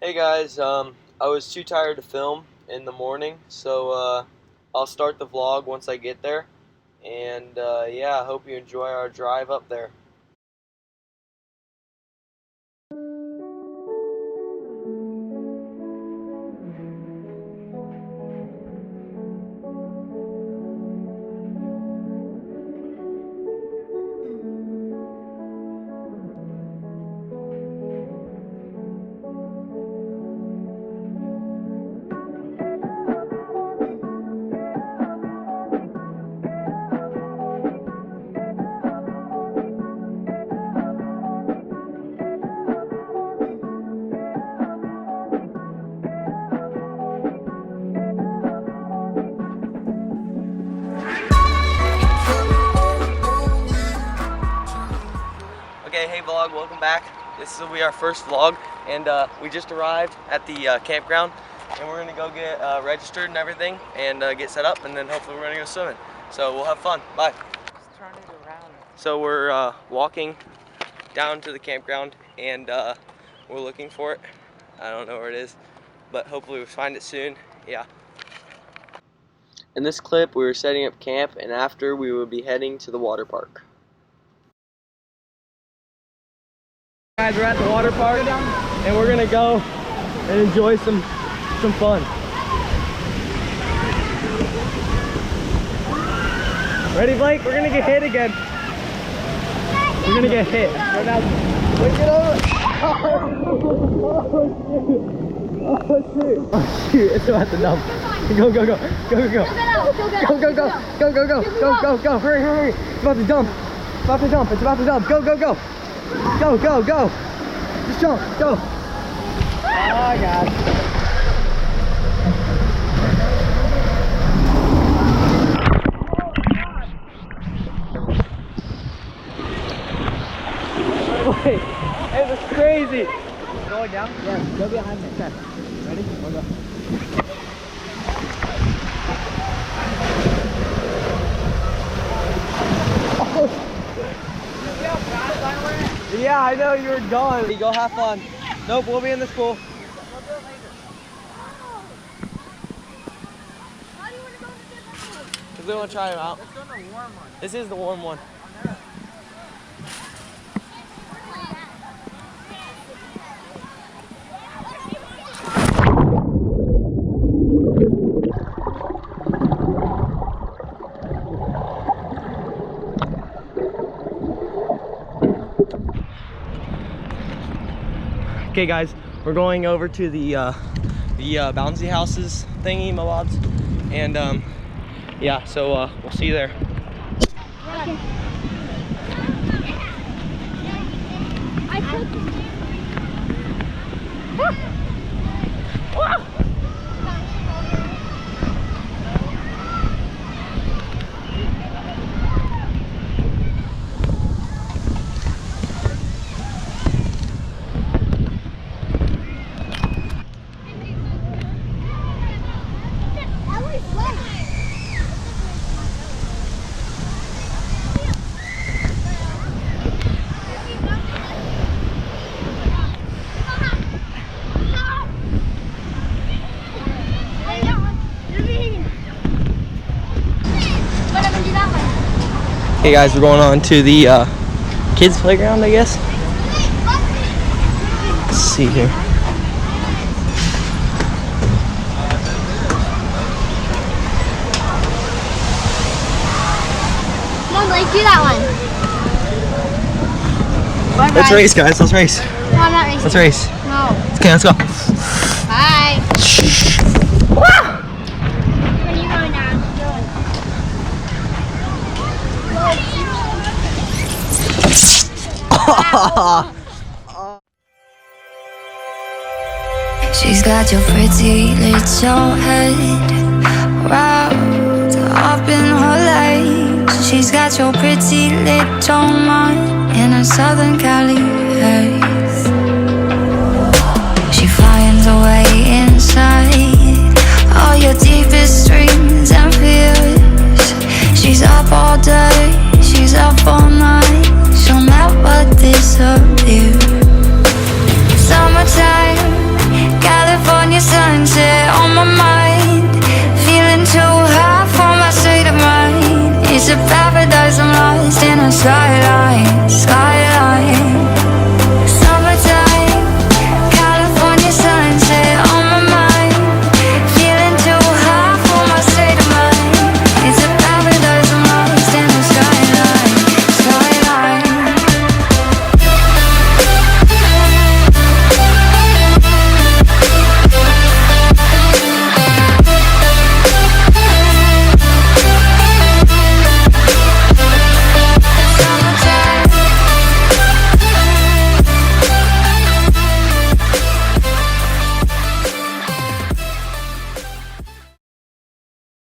Hey guys, I was too tired to film in the morning, so I'll start the vlog once I get there. And yeah, I hope you enjoy our drive up there. Okay, hey vlog, welcome back. This will be our first vlog, and we just arrived at the campground, and we're gonna go get registered and everything, and get set up, and then hopefully we're gonna go swimming. So we'll have fun. Bye. Just turn it around. So we're walking down to the campground, and we're looking for it. I don't know where it is, but hopefully we'll find it soon. Yeah. In this clip, we were setting up camp, and after we will be heading to the water park. Guys, we're at the water park, and we're gonna go and enjoy some fun. Ready, Blake? We're gonna get hit again. We're gonna get hit. Right now, look it over. Oh shoot! It's about to dump. Go, go, go, go, go, go, go, go, go, go, go, go, go, go, go! Hurry, hurry! It's about to dump. It's about to dump. It's about to dump. Go, go, go! Go, go, go! Just jump, go! Oh god. Wait, this is crazy! Going down? Yeah, go behind me. Okay. Ready? We'll go. Yeah, I know you were gone. Go have fun. Nope, we'll be in this pool. Because we want to try them out. Let's go in the warm one. This is the warm one. Okay guys, we're going over to the bouncy houses thingy mobobs, and yeah, so we'll see you there. Hey guys, we're going on to the kids playground, I guess. Let's see here. Come on, Blake, do that one. Bye, Let's race, guys. Let's race. No, I'm not racing. Let's race. No. Okay, let's go. Bye. When you going down, She's got your pretty little head wrapped up in her legs. She's got your pretty little mind in a Southern California.